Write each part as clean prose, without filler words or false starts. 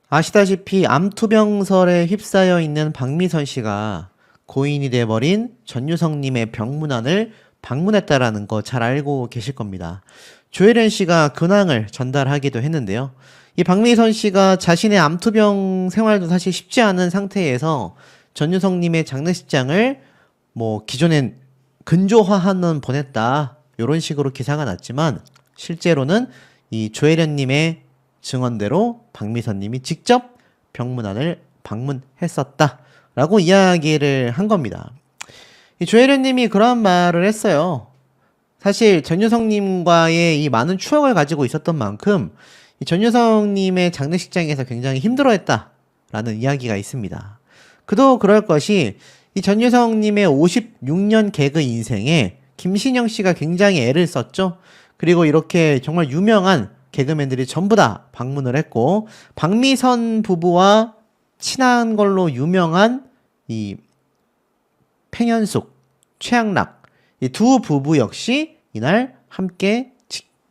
아시다시피 암투병설에 휩싸여 있는 박미선 씨가 고인이 돼버린 전유성님의 병문안을 방문했다라는 거 잘 알고 계실 겁니다. 조혜련 씨가 근황을 전달하기도 했는데요. 이 박미선 씨가 자신의 암투병 생활도 사실 쉽지 않은 상태에서 전유성님의 장례식장을 기존엔 근조화하는 보냈다, 이런 식으로 기사가 났지만 실제로는 이 조혜련님의 증언대로 박미선님이 직접 병문안을 방문했었다라고 이야기를 한 겁니다. 이 조혜련님이 그런 말을 했어요. 사실 전유성님과의 이 많은 추억을 가지고 있었던 만큼 이 전유성님의 장례식장에서 굉장히 힘들어했다라는 이야기가 있습니다. 그도 그럴 것이 이 전유성님의 56년 개그 인생에 김신영 씨가 굉장히 애를 썼죠. 그리고 이렇게 정말 유명한 개그맨들이 전부 다 방문을 했고, 박미선 부부와 친한 걸로 유명한 이 팽현숙, 최양락, 이 두 부부 역시 이날 함께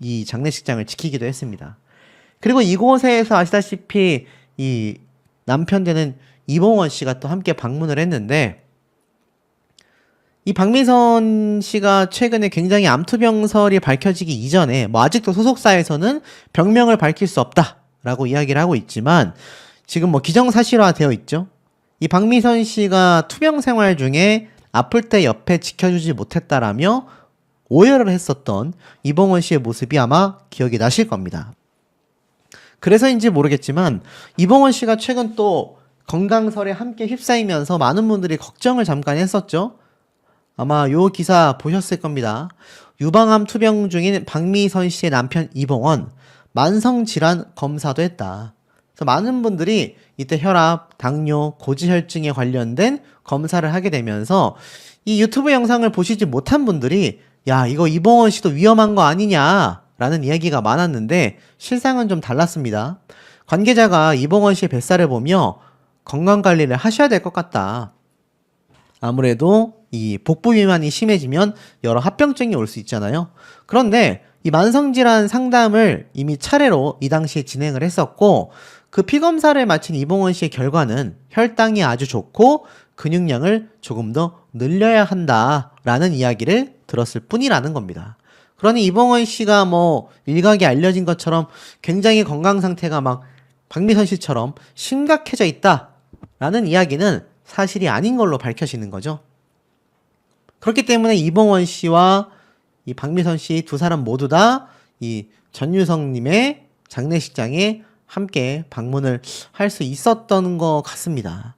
이 장례식장을 지키기도 했습니다. 그리고 이곳에서 아시다시피 이 남편 되는 이봉원 씨가 또 함께 방문을 했는데, 이 박미선 씨가 최근에 굉장히 암투병설이 밝혀지기 이전에 아직도 소속사에서는 병명을 밝힐 수 없다라고 이야기를 하고 있지만 지금 기정사실화 되어 있죠. 이 박미선 씨가 투병 생활 중에 아플 때 옆에 지켜주지 못했다라며 오해를 했었던 이봉원 씨의 모습이 아마 기억이 나실 겁니다. 그래서인지 모르겠지만 이봉원 씨가 최근 또 건강설에 함께 휩싸이면서 많은 분들이 걱정을 잠깐 했었죠. 아마 요 기사 보셨을 겁니다. 유방암 투병 중인 박미선 씨의 남편 이봉원, 만성질환 검사도 했다. 그래서 많은 분들이 이때 혈압, 당뇨, 고지혈증에 관련된 검사를 하게 되면서 이 유튜브 영상을 보시지 못한 분들이 야, 이거 이봉원 씨도 위험한 거 아니냐 라는 이야기가 많았는데 실상은 좀 달랐습니다. 관계자가 이봉원 씨의 뱃살을 보며 건강관리를 하셔야 될 것 같다. 아무래도 이 복부 비만이 심해지면 여러 합병증이 올 수 있잖아요. 그런데 이 만성질환 상담을 이미 차례로 이 당시에 진행을 했었고, 그 피검사를 마친 이봉원 씨의 결과는 혈당이 아주 좋고 근육량을 조금 더 늘려야 한다라는 이야기를 들었을 뿐이라는 겁니다. 그러니 이봉원 씨가 일각에 알려진 것처럼 굉장히 건강 상태가 박미선 씨처럼 심각해져 있다라는 이야기는 사실이 아닌 걸로 밝혀지는 거죠. 그렇기 때문에 이봉원 씨와 이 박미선 씨 두 사람 모두 다 이 전유성님의 장례식장에 함께 방문을 할 수 있었던 것 같습니다.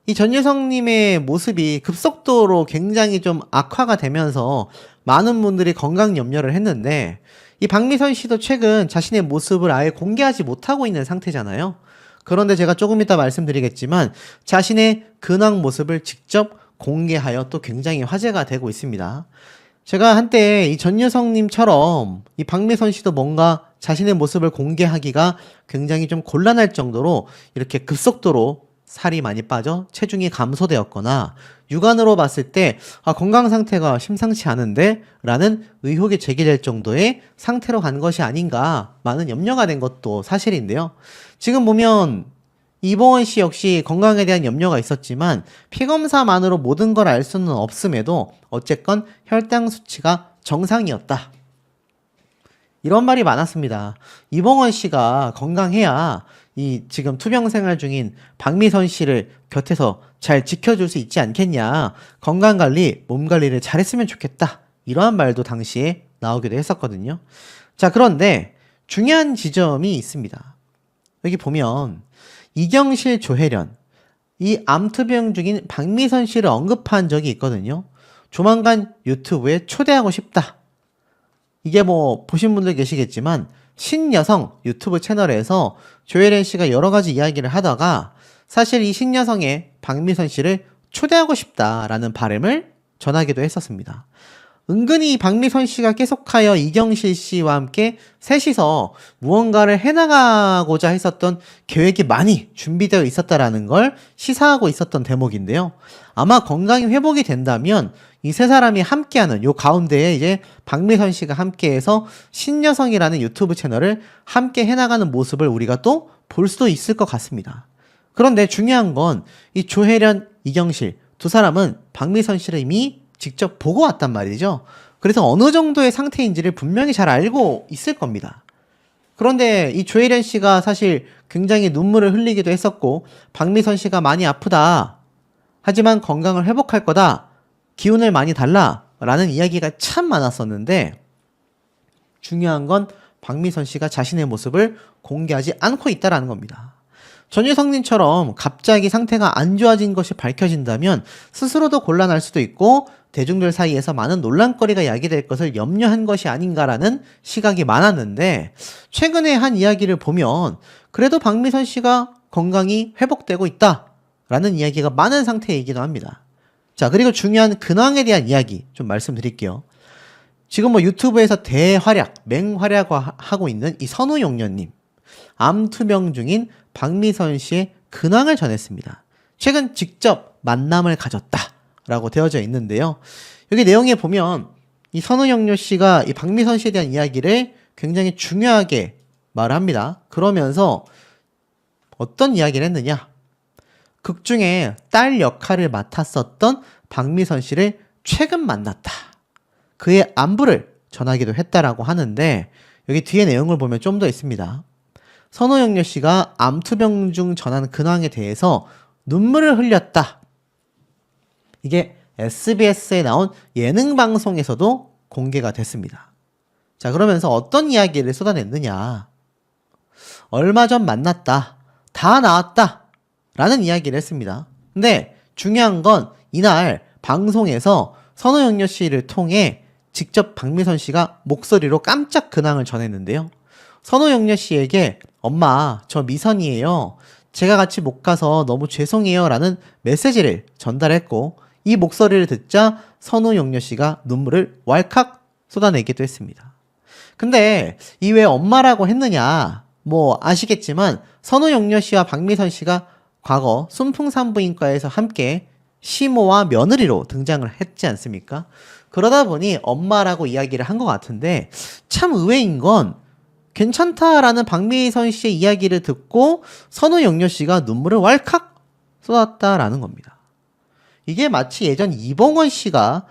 이 전유성님의 모습이 급속도로 굉장히 좀 악화가 되면서 많은 분들이 건강 염려를 했는데, 이 박미선 씨도 최근 자신의 모습을 아예 공개하지 못하고 있는 상태잖아요. 그런데 제가 조금 이따 말씀드리겠지만 자신의 근황 모습을 직접 공개하여 또 굉장히 화제가 되고 있습니다. 제가 한때 이 전유성님처럼 이 박미선 씨도 뭔가 자신의 모습을 공개하기가 굉장히 좀 곤란할 정도로 이렇게 급속도로 살이 많이 빠져 체중이 감소되었거나 육안으로 봤을 때 건강 상태가 심상치 않은데 라는 의혹이 제기될 정도의 상태로 간 것이 아닌가 많은 염려가 된 것도 사실인데요. 지금 보면 이봉원 씨 역시 건강에 대한 염려가 있었지만 피검사만으로 모든 걸 알 수는 없음에도 어쨌건 혈당 수치가 정상이었다, 이런 말이 많았습니다. 이봉원 씨가 건강해야 이 지금 투병 생활 중인 박미선 씨를 곁에서 잘 지켜줄 수 있지 않겠냐, 건강관리, 몸관리를 잘했으면 좋겠다, 이러한 말도 당시에 나오기도 했었거든요. 자, 그런데 중요한 지점이 있습니다. 여기 보면 이경실, 조혜련, 이 암투병 중인 박미선 씨를 언급한 적이 있거든요. 조만간 유튜브에 초대하고 싶다. 이게 보신 분들 계시겠지만 신여성 유튜브 채널에서 조혜련 씨가 여러 가지 이야기를 하다가 사실 이 신여성의 박미선 씨를 초대하고 싶다라는 바람을 전하기도 했었습니다. 은근히 박미선 씨가 계속하여 이경실 씨와 함께 셋이서 무언가를 해나가고자 했었던 계획이 많이 준비되어 있었다라는 걸 시사하고 있었던 대목인데요. 아마 건강이 회복이 된다면 이 세 사람이 함께하는 요 가운데에 이제 박미선 씨가 함께해서 신여성이라는 유튜브 채널을 함께 해나가는 모습을 우리가 또 볼 수도 있을 것 같습니다. 그런데 중요한 건 이 조혜련, 이경실 두 사람은 박미선 씨를 이미 직접 보고 왔단 말이죠. 그래서 어느 정도의 상태인지를 분명히 잘 알고 있을 겁니다. 그런데 이 조혜련 씨가 사실 굉장히 눈물을 흘리기도 했었고, 박미선 씨가 많이 아프다. 하지만 건강을 회복할 거다. 기운을 많이 달라. 라는 이야기가 참 많았었는데, 중요한 건 박미선 씨가 자신의 모습을 공개하지 않고 있다라는 겁니다. 전유성님처럼 갑자기 상태가 안 좋아진 것이 밝혀진다면 스스로도 곤란할 수도 있고 대중들 사이에서 많은 논란거리가 야기될 것을 염려한 것이 아닌가라는 시각이 많았는데, 최근에 한 이야기를 보면 그래도 박미선 씨가 건강이 회복되고 있다라는 이야기가 많은 상태이기도 합니다. 자, 그리고 중요한 근황에 대한 이야기 좀 말씀드릴게요. 지금 뭐 유튜브에서 대활약, 맹활약하고 있는 이 선우용녀님, 암 투병 중인 박미선 씨의 근황을 전했습니다. 최근 직접 만남을 가졌다라고 되어져 있는데요. 여기 내용에 보면 이 선우용녀 씨가 이 박미선 씨에 대한 이야기를 굉장히 중요하게 말을 합니다. 그러면서 어떤 이야기를 했느냐? 극 중에 딸 역할을 맡았었던 박미선 씨를 최근 만났다. 그의 안부를 전하기도 했다라고 하는데, 여기 뒤에 내용을 보면 좀 더 있습니다. 선우용녀 씨가 암투병 중 전한 근황에 대해서 눈물을 흘렸다. 이게 SBS에 나온 예능 방송에서도 공개가 됐습니다. 자, 그러면서 어떤 이야기를 쏟아냈느냐? 얼마 전 만났다. 다 나았다. 라는 이야기를 했습니다. 근데 중요한 건 이날 방송에서 선우용녀 씨를 통해 직접 박미선 씨가 목소리로 깜짝 근황을 전했는데요. 선우용녀 씨에게 엄마, 저 미선이에요. 제가 같이 못 가서 너무 죄송해요. 라는 메시지를 전달했고, 이 목소리를 듣자 선우용녀 씨가 눈물을 왈칵 쏟아내기도 했습니다. 근데 이 왜 엄마라고 했느냐? 뭐 아시겠지만 선우용녀 씨와 박미선 씨가 과거 순풍산부인과에서 함께 시모와 며느리로 등장을 했지 않습니까? 그러다 보니 엄마라고 이야기를 한 것 같은데, 참 의외인 건 괜찮다라는 박미선 씨의 이야기를 듣고 선우용녀 씨가 눈물을 왈칵 쏟았다라는 겁니다. 이게 마치 예전 이봉원 씨가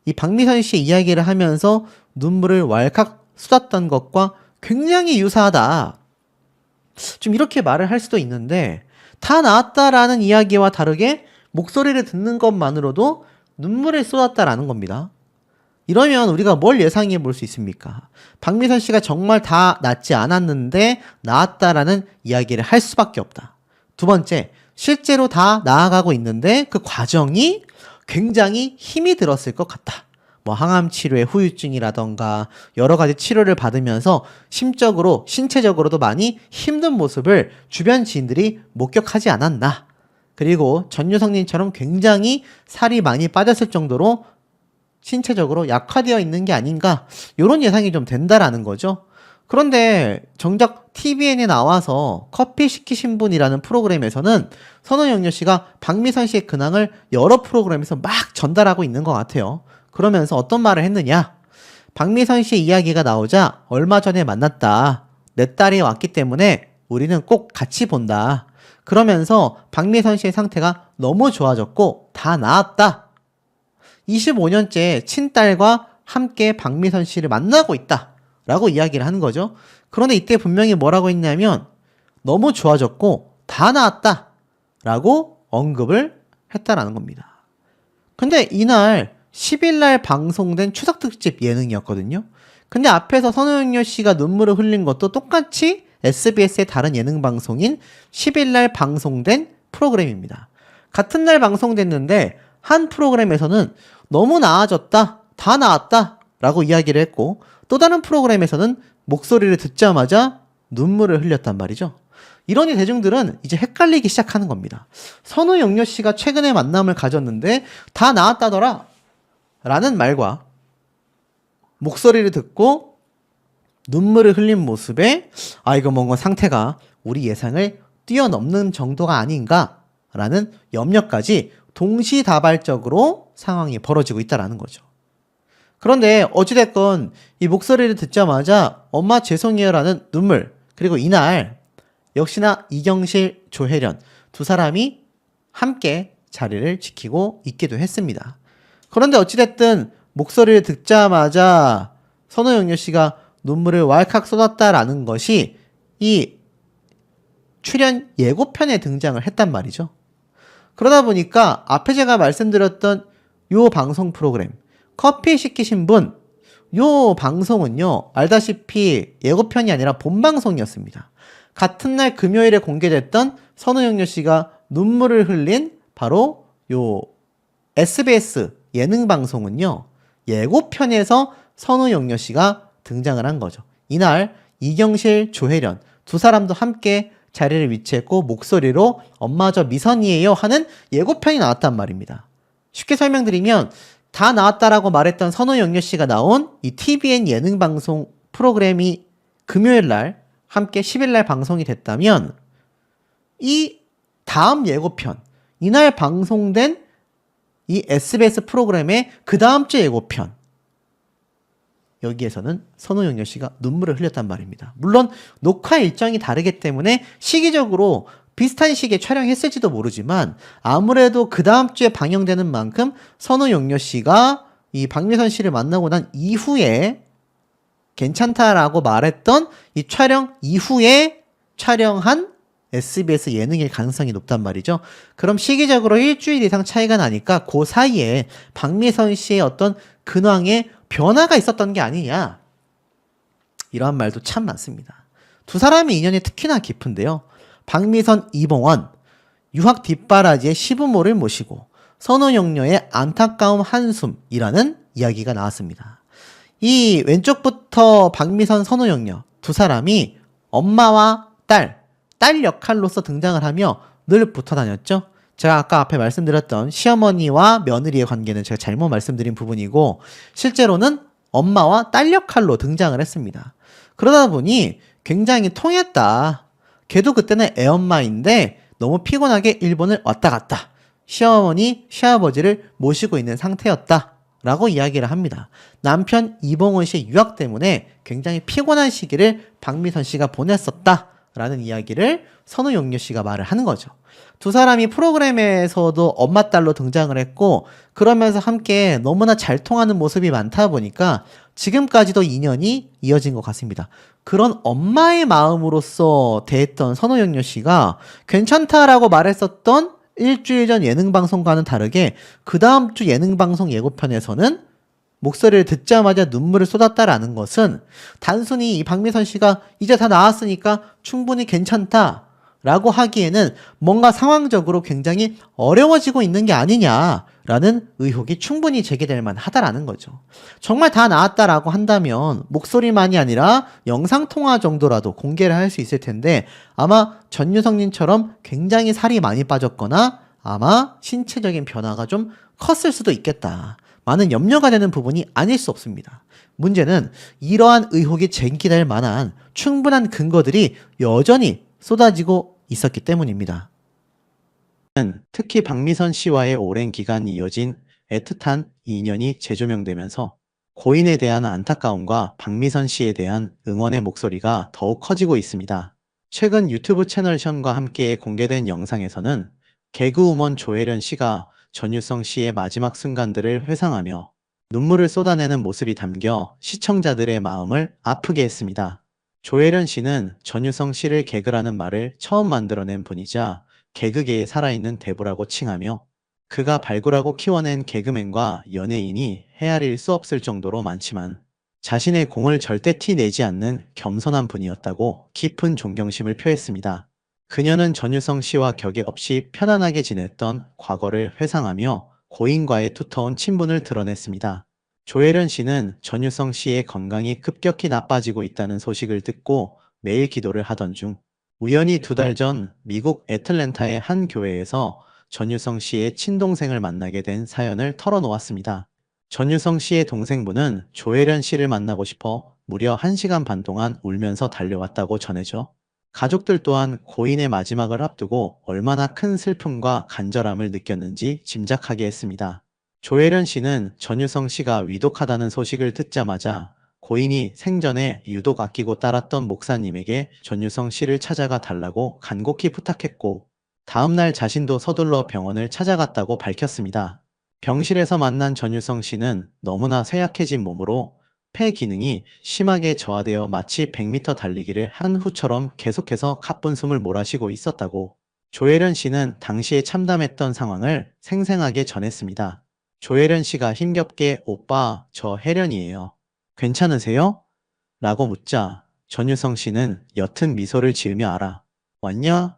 이 박미선 씨의 이야기를 하면서 눈물을 왈칵 쏟았던 것과 굉장히 유사하다. 좀 이렇게 말을 할 수도 있는데, 다 나았다라는 이야기와 다르게 목소리를 듣는 것만으로도 눈물을 쏟았다라는 겁니다. 이러면 우리가 뭘 예상해 볼 수 있습니까? 박미선 씨가 정말 다 낫지 않았는데 나았다라는 이야기를 할 수밖에 없다. 두 번째, 실제로 다 나아가고 있는데 그 과정이 굉장히 힘이 들었을 것 같다. 뭐 항암 치료의 후유증이라던가 여러 가지 치료를 받으면서 심적으로, 신체적으로도 많이 힘든 모습을 주변 지인들이 목격하지 않았나. 그리고 전유성님처럼 굉장히 살이 많이 빠졌을 정도로 신체적으로 약화되어 있는 게 아닌가, 이런 예상이 좀 된다라는 거죠. 그런데 정작 TVN에 나와서 커피 시키신 분이라는 프로그램에서는 선우용녀 씨가 박미선 씨의 근황을 여러 프로그램에서 막 전달하고 있는 것 같아요. 그러면서 어떤 말을 했느냐? 박미선 씨의 이야기가 나오자 얼마 전에 만났다. 내 딸이 왔기 때문에 우리는 꼭 같이 본다. 그러면서 박미선 씨의 상태가 너무 좋아졌고 다 나았다. 25년째 친딸과 함께 박미선 씨를 만나고 있다 라고 이야기를 하는 거죠. 그런데 이때 분명히 뭐라고 했냐면 너무 좋아졌고 다 나았다 라고 언급을 했다라는 겁니다. 근데 이날 10일날 방송된 추석특집 예능이었거든요. 근데 앞에서 선우용녀 씨가 눈물을 흘린 것도 똑같이 SBS의 다른 예능 방송인 10일날 방송된 프로그램입니다. 같은 날 방송됐는데 한 프로그램에서는 너무 나아졌다, 다 나았다 라고 이야기를 했고, 또 다른 프로그램에서는 목소리를 듣자마자 눈물을 흘렸단 말이죠. 이러니 대중들은 이제 헷갈리기 시작하는 겁니다. 선우용녀 씨가 최근에 만남을 가졌는데 다 나았다더라 라는 말과 목소리를 듣고 눈물을 흘린 모습에 이거 뭔가 상태가 우리 예상을 뛰어넘는 정도가 아닌가 라는 염려까지 동시다발적으로 상황이 벌어지고 있다는 거죠. 그런데 어찌됐건 이 목소리를 듣자마자 엄마 죄송해요 라는 눈물, 그리고 이날 역시나 이경실, 조혜련 두 사람이 함께 자리를 지키고 있기도 했습니다. 그런데 어찌됐든 목소리를 듣자마자 선우영녀 씨가 눈물을 왈칵 쏟았다라는 것이 이 출연 예고편에 등장을 했단 말이죠. 그러다 보니까 앞에 제가 말씀드렸던 요 방송 프로그램 커피 시키신 분, 요 방송은요 알다시피 예고편이 아니라 본방송이었습니다. 같은 날 금요일에 공개됐던 선우영녀 씨가 눈물을 흘린 바로 요 SBS 예능 방송은요 예고편에서 선우영녀 씨가 등장을 한 거죠. 이날 이경실, 조혜련 두 사람도 함께 자리를 위치했고 목소리로 엄마 저 미선이에요 하는 예고편이 나왔단 말입니다. 쉽게 설명드리면 다 나왔다라고 말했던 선우영녀 씨가 나온 이 TVN 예능 방송 프로그램이 금요일 날 함께 10일 날 방송이 됐다면 이 다음 예고편, 이날 방송된 이 SBS 프로그램의 그 다음 주 예고편, 여기에서는 선우영녀 씨가 눈물을 흘렸단 말입니다. 물론 녹화 일정이 다르기 때문에 시기적으로 비슷한 시기에 촬영했을지도 모르지만 아무래도 그 다음 주에 방영되는 만큼 선우영녀 씨가 이 박미선 씨를 만나고 난 이후에 괜찮다라고 말했던 이 촬영 이후에 촬영한 SBS 예능일 가능성이 높단 말이죠. 그럼 시기적으로 일주일 이상 차이가 나니까 그 사이에 박미선 씨의 어떤 근황에 변화가 있었던 게 아니냐, 이러한 말도 참 많습니다. 두 사람의 인연이 특히나 깊은데요. 박미선, 이봉원 유학 뒷바라지의 시부모를 모시고 선우영녀의 안타까운 한숨이라는 이야기가 나왔습니다. 이 왼쪽부터 박미선, 선우영녀 두 사람이 엄마와 딸 역할로서 등장을 하며 늘 붙어 다녔죠. 제가 아까 앞에 말씀드렸던 시어머니와 며느리의 관계는 제가 잘못 말씀드린 부분이고 실제로는 엄마와 딸 역할로 등장을 했습니다. 그러다 보니 굉장히 통했다. 걔도 그때는 애엄마인데 너무 피곤하게 일본을 왔다 갔다 시어머니, 시아버지를 모시고 있는 상태였다 라고 이야기를 합니다. 남편 이봉원 씨의 유학 때문에 굉장히 피곤한 시기를 박미선 씨가 보냈었다 라는 이야기를 선우영녀 씨가 말을 하는 거죠. 두 사람이 프로그램에서도 엄마 딸로 등장을 했고 그러면서 함께 너무나 잘 통하는 모습이 많다 보니까 지금까지도 인연이 이어진 것 같습니다. 그런 엄마의 마음으로서 대했던 선우영녀 씨가 괜찮다라고 말했었던 일주일 전 예능 방송과는 다르게 그 다음 주 예능 방송 예고편에서는 목소리를 듣자마자 눈물을 쏟았다라는 것은 단순히 이 박미선 씨가 이제 다 나았으니까 충분히 괜찮다라고 하기에는 뭔가 상황적으로 굉장히 어려워지고 있는 게 아니냐라는 의혹이 충분히 제기될 만하다라는 거죠. 정말 다 나았다라고 한다면 목소리만이 아니라 영상통화 정도라도 공개를 할 수 있을 텐데 아마 전유성님처럼 굉장히 살이 많이 빠졌거나 아마 신체적인 변화가 좀 컸을 수도 있겠다. 많은 염려가 되는 부분이 아닐 수 없습니다. 문제는 이러한 의혹이 제기될 만한 충분한 근거들이 여전히 쏟아지고 있었기 때문입니다. 특히 박미선 씨와의 오랜 기간 이어진 애틋한 인연이 재조명되면서 고인에 대한 안타까움과 박미선 씨에 대한 응원의 목소리가 더욱 커지고 있습니다. 최근 유튜브 채널 션과 함께 공개된 영상에서는 개그우먼 조혜련 씨가 전유성 씨의 마지막 순간들을 회상하며 눈물을 쏟아내는 모습이 담겨 시청자들의 마음을 아프게 했습니다. 조혜련 씨는 전유성 씨를 개그라는 말을 처음 만들어낸 분이자 개그계에 살아있는 대부라고 칭하며 그가 발굴하고 키워낸 개그맨과 연예인이 헤아릴 수 없을 정도로 많지만 자신의 공을 절대 티내지 않는 겸손한 분이었다고 깊은 존경심을 표했습니다. 그녀는 전유성 씨와 격의 없이 편안하게 지냈던 과거를 회상하며 고인과의 두터운 친분을 드러냈습니다. 조혜련 씨는 전유성 씨의 건강이 급격히 나빠지고 있다는 소식을 듣고 매일 기도를 하던 중 우연히 2달 전 미국 애틀랜타의 한 교회에서 전유성 씨의 친동생을 만나게 된 사연을 털어놓았습니다. 전유성 씨의 동생분은 조혜련 씨를 만나고 싶어 무려 1시간 반 동안 울면서 달려왔다고 전해져 가족들 또한 고인의 마지막을 앞두고 얼마나 큰 슬픔과 간절함을 느꼈는지 짐작하게 했습니다. 조혜련 씨는 전유성 씨가 위독하다는 소식을 듣자마자 고인이 생전에 유독 아끼고 따랐던 목사님에게 전유성 씨를 찾아가 달라고 간곡히 부탁했고, 다음날 자신도 서둘러 병원을 찾아갔다고 밝혔습니다. 병실에서 만난 전유성 씨는 너무나 쇠약해진 몸으로 폐 기능이 심하게 저하되어 마치 100m 달리기를 한 후처럼 계속해서 가쁜 숨을 몰아쉬고 있었다고 조혜련 씨는 당시에 참담했던 상황을 생생하게 전했습니다. 조혜련 씨가 힘겹게 오빠, 저 혜련이에요. 괜찮으세요? 라고 묻자 전유성 씨는 옅은 미소를 지으며 알아. 왔냐?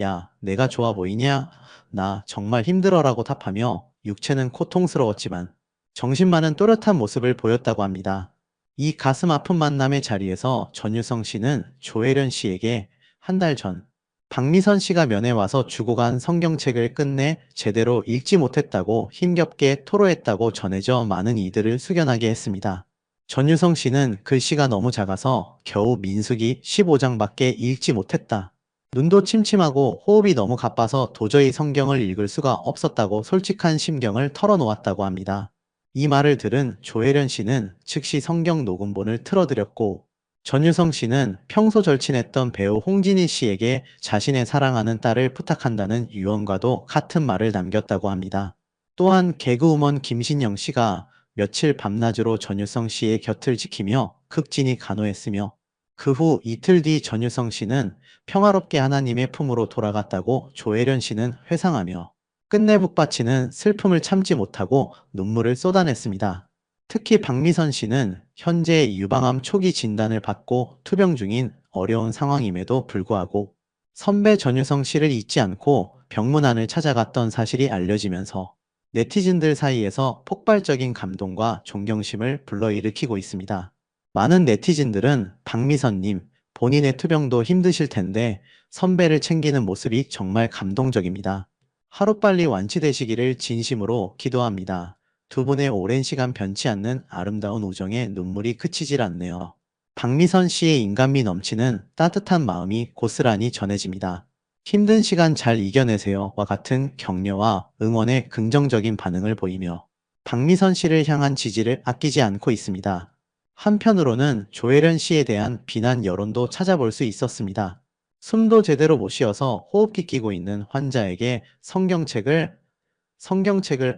야, 내가 좋아 보이냐? 나 정말 힘들어라고 답하며 육체는 고통스러웠지만 정신만은 또렷한 모습을 보였다고 합니다. 이 가슴 아픈 만남의 자리에서 전유성 씨는 조혜련 씨에게 한 달 전 박미선 씨가 면회 와서 주고 간 성경책을 끝내 제대로 읽지 못했다고 힘겹게 토로했다고 전해져 많은 이들을 숙연하게 했습니다. 전유성 씨는 글씨가 너무 작아서 겨우 민수기 15장밖에 읽지 못했다. 눈도 침침하고 호흡이 너무 가빠서 도저히 성경을 읽을 수가 없었다고 솔직한 심경을 털어놓았다고 합니다. 이 말을 들은 조혜련 씨는 즉시 성경 녹음본을 틀어드렸고, 전유성 씨는 평소 절친했던 배우 홍진희 씨에게 자신의 사랑하는 딸을 부탁한다는 유언과도 같은 말을 남겼다고 합니다. 또한 개그우먼 김신영 씨가 며칠 밤낮으로 전유성 씨의 곁을 지키며 극진히 간호했으며, 그 후 이틀 뒤 전유성 씨는 평화롭게 하나님의 품으로 돌아갔다고 조혜련 씨는 회상하며 끝내 북받치는 슬픔을 참지 못하고 눈물을 쏟아냈습니다. 특히 박미선 씨는 현재 유방암 초기 진단을 받고 투병 중인 어려운 상황임에도 불구하고 선배 전유성 씨를 잊지 않고 병문안을 찾아갔던 사실이 알려지면서 네티즌들 사이에서 폭발적인 감동과 존경심을 불러일으키고 있습니다. 많은 네티즌들은 박미선님, 본인의 투병도 힘드실 텐데 선배를 챙기는 모습이 정말 감동적입니다. 하루빨리 완치되시기를 진심으로 기도합니다. 두 분의 오랜 시간 변치 않는 아름다운 우정에 눈물이 그치질 않네요. 박미선 씨의 인간미 넘치는 따뜻한 마음이 고스란히 전해집니다. 힘든 시간 잘 이겨내세요와 같은 격려와 응원의 긍정적인 반응을 보이며 박미선 씨를 향한 지지를 아끼지 않고 있습니다. 한편으로는 조혜련 씨에 대한 비난 여론도 찾아볼 수 있었습니다. 숨도 제대로 못 쉬어서 호흡기 끼고 있는 환자에게 성경책을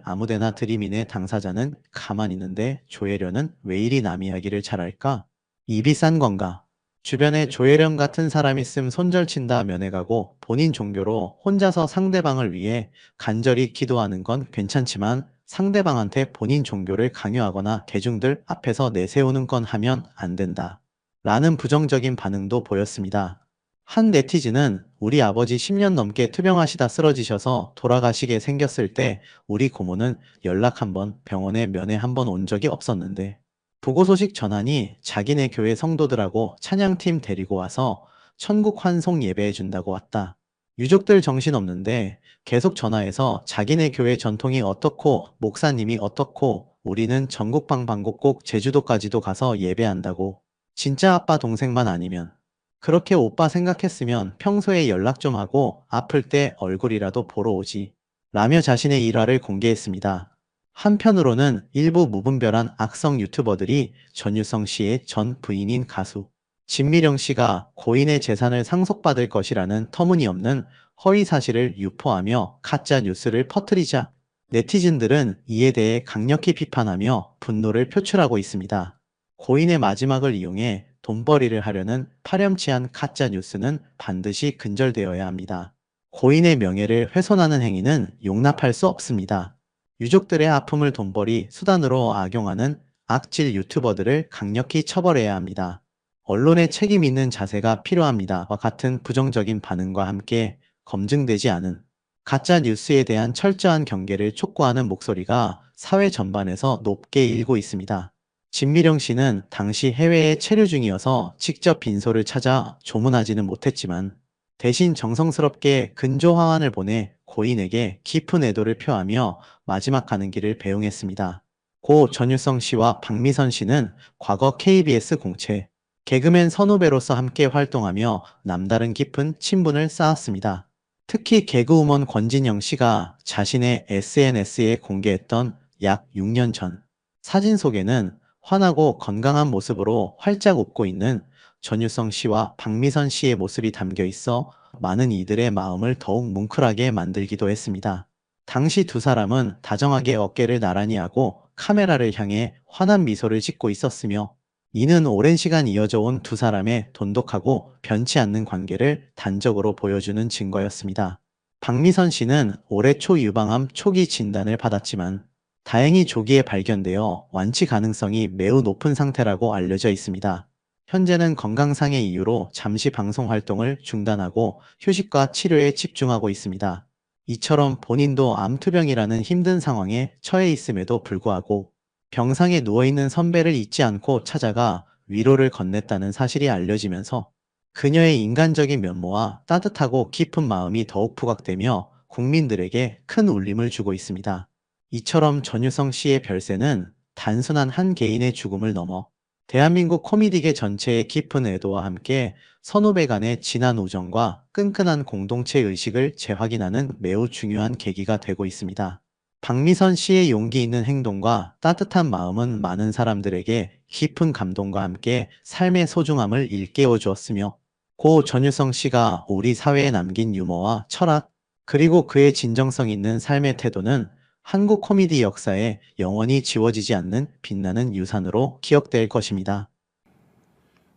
아무데나 들이미네 당사자는 가만히 있는데 조혜련은 왜 이리 남 이야기를 잘할까? 입이 싼 건가? 주변에 조혜련 같은 사람 있음 손절친다 면회가고 본인 종교로 혼자서 상대방을 위해 간절히 기도하는 건 괜찮지만 상대방한테 본인 종교를 강요하거나 대중들 앞에서 내세우는 건 하면 안 된다. 라는 부정적인 반응도 보였습니다. 한 네티즌은 우리 아버지 10년 넘게 투병하시다 쓰러지셔서 돌아가시게 생겼을 때 우리 고모는 연락 한 번, 병원에 면회 한 번 온 적이 없었는데 부고 소식 전하니 자기네 교회 성도들하고 찬양팀 데리고 와서 천국 환송 예배해 준다고 왔다. 유족들 정신없는데 계속 전화해서 자기네 교회 전통이 어떻고 목사님이 어떻고 우리는 전국방 방곡곡 제주도까지도 가서 예배한다고. 진짜 아빠 동생만 아니면. 그렇게 오빠 생각했으면 평소에 연락 좀 하고 아플 때 얼굴이라도 보러 오지. 라며 자신의 일화를 공개했습니다. 한편으로는 일부 무분별한 악성 유튜버들이 전유성 씨의 전 부인인 가수 진미령 씨가 고인의 재산을 상속받을 것이라는 터무니없는 허위 사실을 유포하며 가짜 뉴스를 퍼뜨리자 네티즌들은 이에 대해 강력히 비판하며 분노를 표출하고 있습니다. 고인의 마지막을 이용해 돈벌이를 하려는 파렴치한 가짜 뉴스는 반드시 근절되어야 합니다. 고인의 명예를 훼손하는 행위는 용납할 수 없습니다. 유족들의 아픔을 돈벌이 수단으로 악용하는 악질 유튜버들을 강력히 처벌해야 합니다. 언론의 책임 있는 자세가 필요합니다와 같은 부정적인 반응과 함께 검증되지 않은 가짜 뉴스에 대한 철저한 경계를 촉구하는 목소리가 사회 전반에서 높게 일고 있습니다. 진미령 씨는 당시 해외에 체류 중이어서 직접 빈소를 찾아 조문하지는 못했지만 대신 정성스럽게 근조 화환을 보내 고인에게 깊은 애도를 표하며 마지막 가는 길을 배웅했습니다. 고 전유성 씨와 박미선 씨는 과거 KBS 공채, 개그맨 선후배로서 함께 활동하며 남다른 깊은 친분을 쌓았습니다. 특히 개그우먼 권진영 씨가 자신의 SNS에 공개했던 약 6년 전 사진 속에는 환하고 건강한 모습으로 활짝 웃고 있는 전유성 씨와 박미선 씨의 모습이 담겨 있어 많은 이들의 마음을 더욱 뭉클하게 만들기도 했습니다. 당시 두 사람은 다정하게 어깨를 나란히 하고 카메라를 향해 환한 미소를 짓고 있었으며, 이는 오랜 시간 이어져 온 두 사람의 돈독하고 변치 않는 관계를 단적으로 보여주는 증거였습니다. 박미선 씨는 올해 초유방암 초기 진단을 받았지만 다행히 조기에 발견되어 완치 가능성이 매우 높은 상태라고 알려져 있습니다. 현재는 건강상의 이유로 잠시 방송 활동을 중단하고 휴식과 치료에 집중하고 있습니다. 이처럼 본인도 암투병이라는 힘든 상황에 처해 있음에도 불구하고 병상에 누워있는 선배를 잊지 않고 찾아가 위로를 건넸다는 사실이 알려지면서 그녀의 인간적인 면모와 따뜻하고 깊은 마음이 더욱 부각되며 국민들에게 큰 울림을 주고 있습니다. 이처럼 전유성 씨의 별세는 단순한 한 개인의 죽음을 넘어 대한민국 코미디계 전체의 깊은 애도와 함께 선후배 간의 진한 우정과 끈끈한 공동체 의식을 재확인하는 매우 중요한 계기가 되고 있습니다. 박미선 씨의 용기 있는 행동과 따뜻한 마음은 많은 사람들에게 깊은 감동과 함께 삶의 소중함을 일깨워 주었으며, 고 전유성 씨가 우리 사회에 남긴 유머와 철학, 그리고 그의 진정성 있는 삶의 태도는 한국 코미디 역사에 영원히 지워지지 않는 빛나는 유산으로 기억될 것입니다.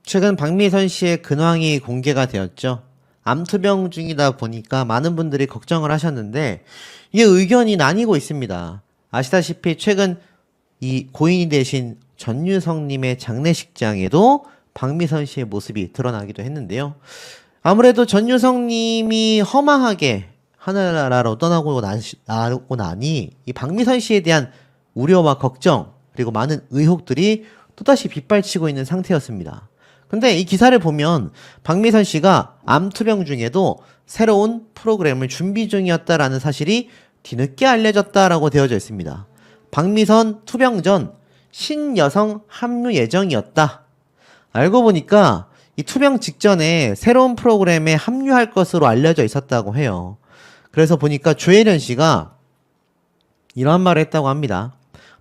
최근 박미선 씨의 근황이 공개가 되었죠. 암투병 중이다 보니까 많은 분들이 걱정을 하셨는데 이게 의견이 나뉘고 있습니다. 아시다시피 최근 이 고인이 되신 전유성님의 장례식장에도 박미선 씨의 모습이 드러나기도 했는데요. 아무래도 전유성님이 허망하게 하늘나라로 떠나고 나니 이 박미선 씨에 대한 우려와 걱정 그리고 많은 의혹들이 또다시 빗발치고 있는 상태였습니다. 근데 이 기사를 보면 박미선 씨가 암투병 중에도 새로운 프로그램을 준비 중이었다라는 사실이 뒤늦게 알려졌다라고 되어져 있습니다. 박미선 투병 전 신여성 합류 예정이었다. 알고 보니까 이 투병 직전에 새로운 프로그램에 합류할 것으로 알려져 있었다고 해요. 그래서 보니까 조혜련 씨가 이런 말을 했다고 합니다.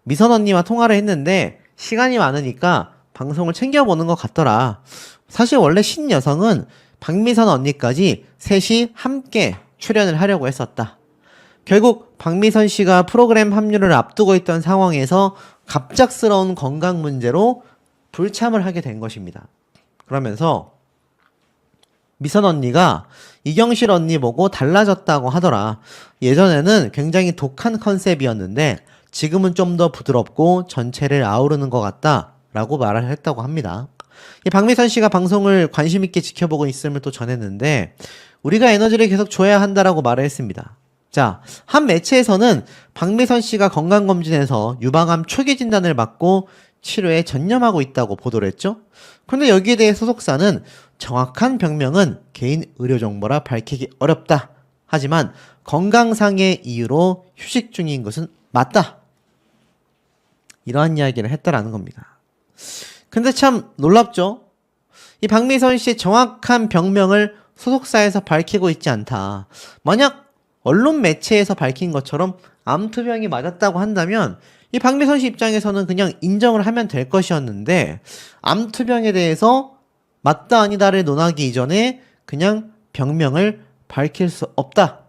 미선 언니와 통화를 했는데 시간이 많으니까 방송을 챙겨보는 것 같더라. 사실 원래 신여성은 박미선 언니까지 셋이 함께 출연을 하려고 했었다. 결국 박미선 씨가 프로그램 합류를 앞두고 있던 상황에서 갑작스러운 건강 문제로 불참을 하게 된 것입니다. 그러면서 미선 언니가 이경실 언니 보고 달라졌다고 하더라. 예전에는 굉장히 독한 컨셉이었는데 지금은 좀 더 부드럽고 전체를 아우르는 것 같다 라고 말을 했다고 합니다. 이 박미선 씨가 방송을 관심 있게 지켜보고 있음을 또 전했는데 우리가 에너지를 계속 줘야 한다라고 말을 했습니다. 자, 한 매체에서는 박미선 씨가 건강검진에서 유방암 초기 진단을 받고 치료에 전념하고 있다고 보도를 했죠. 그런데 여기에 대해 소속사는 정확한 병명은 개인 의료 정보라 밝히기 어렵다. 하지만 건강상의 이유로 휴식 중인 것은 맞다. 이러한 이야기를 했다라는 겁니다. 근데 참 놀랍죠? 이 박미선 씨의 정확한 병명을 소속사에서 밝히고 있지 않다. 만약 언론 매체에서 밝힌 것처럼 암투병이 맞았다고 한다면 이 박미선 씨 입장에서는 그냥 인정을 하면 될 것이었는데 암투병에 대해서 맞다 아니다를 논하기 이전에 그냥 병명을 밝힐 수 없다.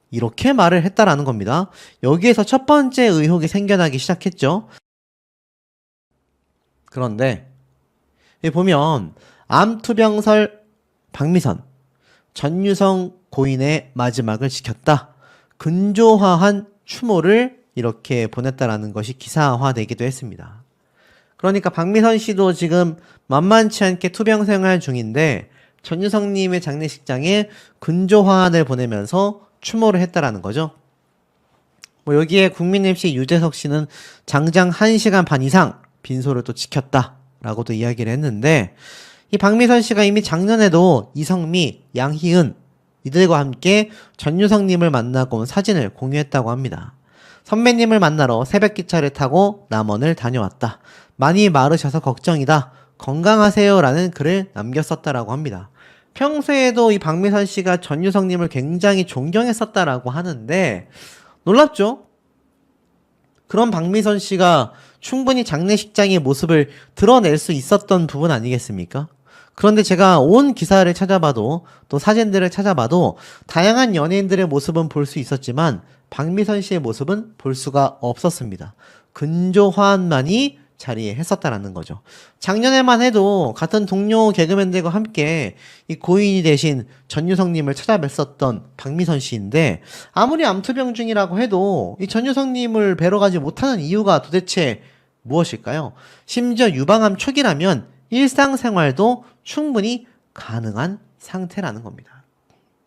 이렇게 말을 했다라는 겁니다. 여기에서 첫 번째 의혹이 생겨나기 시작했죠. 그런데 여기 보면 암투병설 박미선, 전유성 고인의 마지막을 지켰다. 근조화한 추모를 이렇게 보냈다라는 것이 기사화되기도 했습니다. 그러니까 박미선 씨도 지금 만만치 않게 투병 생활 중인데 전유성님의 장례식장에 근조화환을 보내면서 추모를 했다라는 거죠. 뭐 여기에 국민 MC 유재석 씨는 장장 1시간 반 이상 빈소를 또 지켰다라고도 이야기를 했는데 이 박미선 씨가 이미 작년에도 이성미, 양희은 이들과 함께 전유성님을 만나고 온 사진을 공유했다고 합니다. 선배님을 만나러 새벽 기차를 타고 남원을 다녀왔다. 많이 마르셔서 걱정이다. 건강하세요 라는 글을 남겼었다라고 합니다. 평소에도 이 박미선 씨가 전유성님을 굉장히 존경했었다라고 하는데 놀랍죠? 그런 박미선 씨가 충분히 장례식장의 모습을 드러낼 수 있었던 부분 아니겠습니까? 그런데 제가 온 기사를 찾아봐도 또 사진들을 찾아봐도 다양한 연예인들의 모습은 볼 수 있었지만 박미선 씨의 모습은 볼 수가 없었습니다. 근조화환만이 자리에 했었다라는 거죠. 작년에만 해도 같은 동료 개그맨들과 함께 이 고인이 되신 전유성님을 찾아뵀었던 박미선 씨인데 아무리 암투병 중이라고 해도 이 전유성님을 뵈러 가지 못하는 이유가 도대체 무엇일까요? 심지어 유방암 초기라면 일상생활도 충분히 가능한 상태라는 겁니다.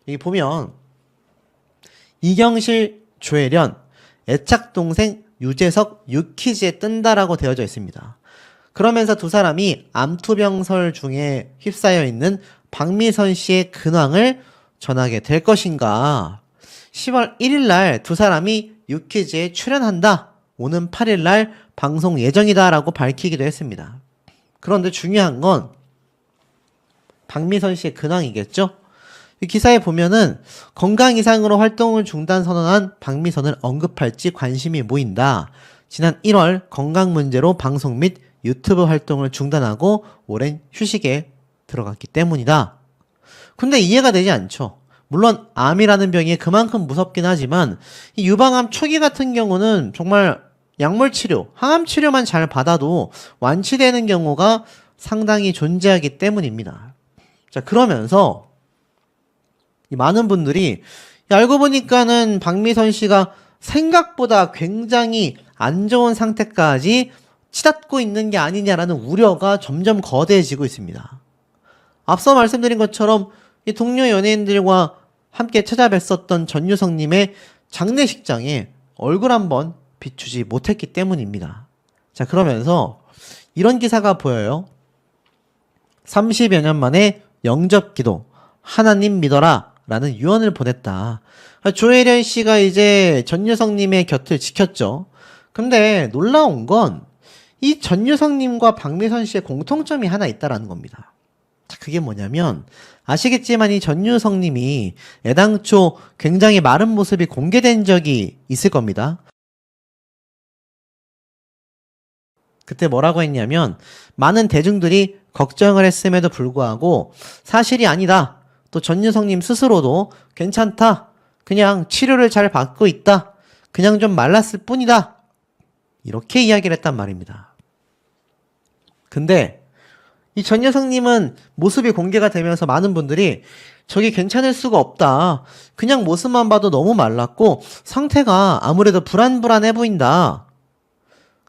여기 보면 이경실, 조혜련, 애착동생 유재석, 유키즈에 뜬다라고 되어져 있습니다. 그러면서 두 사람이 암투병설 중에 휩싸여 있는 박미선 씨의 근황을 전하게 될 것인가. 10월 1일 날 두 사람이 유키즈에 출연한다. 오는 8일 날 방송 예정이다라고 밝히기도 했습니다. 그런데 중요한 건 박미선 씨의 근황이겠죠? 이 기사에 보면은 건강 이상으로 활동을 중단 선언한 박미선을 언급할지 관심이 모인다. 지난 1월 건강 문제로 방송 및 유튜브 활동을 중단하고 오랜 휴식에 들어갔기 때문이다. 근데 이해가 되지 않죠. 물론 암이라는 병이 그만큼 무섭긴 하지만 이 유방암 초기 같은 경우는 정말 약물 치료, 항암 치료만 잘 받아도 완치되는 경우가 상당히 존재하기 때문입니다. 자, 그러면서 이 많은 분들이 알고 보니까는 박미선 씨가 생각보다 굉장히 안 좋은 상태까지 치닫고 있는 게 아니냐라는 우려가 점점 거대해지고 있습니다. 앞서 말씀드린 것처럼 이 동료 연예인들과 함께 찾아뵀었던 전유성님의 장례식장에 얼굴 한번 비추지 못했기 때문입니다. 자, 그러면서 이런 기사가 보여요. 30여 년 만에 영접기도 하나님 믿어라 라는 유언을 보냈다. 조혜련 씨가 이제 전유성님의 곁을 지켰죠. 근데 놀라운 건 이 전유성님과 박미선 씨의 공통점이 하나 있다라는 겁니다. 자, 그게 뭐냐면 아시겠지만 이 전유성님이 애당초 굉장히 마른 모습이 공개된 적이 있을 겁니다. 그때 뭐라고 했냐면 많은 대중들이 걱정을 했음에도 불구하고 사실이 아니다. 또 전유성님 스스로도 괜찮다. 그냥 치료를 잘 받고 있다. 그냥 좀 말랐을 뿐이다. 이렇게 이야기를 했단 말입니다. 근데 이 전유성님은 모습이 공개가 되면서 많은 분들이 저게 괜찮을 수가 없다. 그냥 모습만 봐도 너무 말랐고 상태가 아무래도 불안불안해 보인다.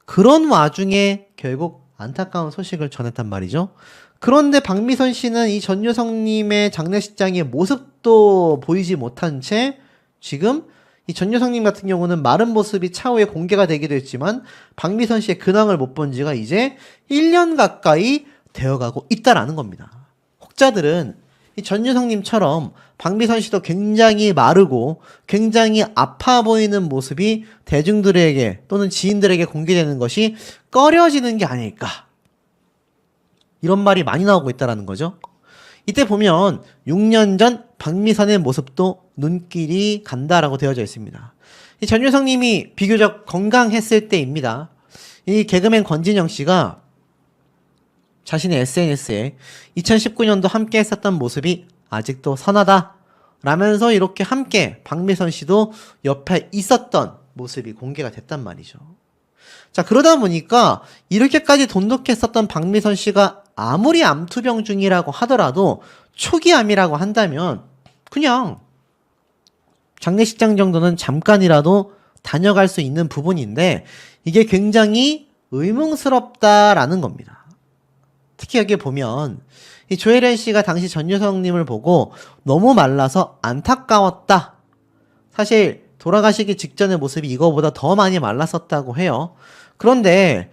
그런 와중에 결국 안타까운 소식을 전했단 말이죠. 그런데 박미선 씨는 이 전유성님의 장례식장의 모습도 보이지 못한 채 지금 이 전유성님 같은 경우는 마른 모습이 차후에 공개가 되기도 했지만 박미선 씨의 근황을 못 본 지가 이제 1년 가까이 되어가고 있다라는 겁니다. 혹자들은 이 전유성님처럼 박미선 씨도 굉장히 마르고 굉장히 아파 보이는 모습이 대중들에게 또는 지인들에게 공개되는 것이 꺼려지는 게 아닐까. 이런 말이 많이 나오고 있다라는 거죠. 이때 보면 6년 전 박미선의 모습도 눈길이 간다라고 되어져 있습니다. 이 전유성님이 비교적 건강했을 때입니다. 이 개그맨 권진영 씨가 자신의 SNS에 2019년도 함께 했었던 모습이 아직도 선하다 라면서 이렇게 함께 박미선 씨도 옆에 있었던 모습이 공개가 됐단 말이죠. 자, 그러다 보니까 이렇게까지 돈독했었던 박미선 씨가 아무리 암투병 중이라고 하더라도 초기 암이라고 한다면 그냥 장례식장 정도는 잠깐이라도 다녀갈 수 있는 부분인데 이게 굉장히 의문스럽다라는 겁니다. 특히 여기 보면 이 조혜련 씨가 당시 전유성님을 보고 너무 말라서 안타까웠다. 사실 돌아가시기 직전의 모습이 이거보다 더 많이 말랐었다고 해요. 그런데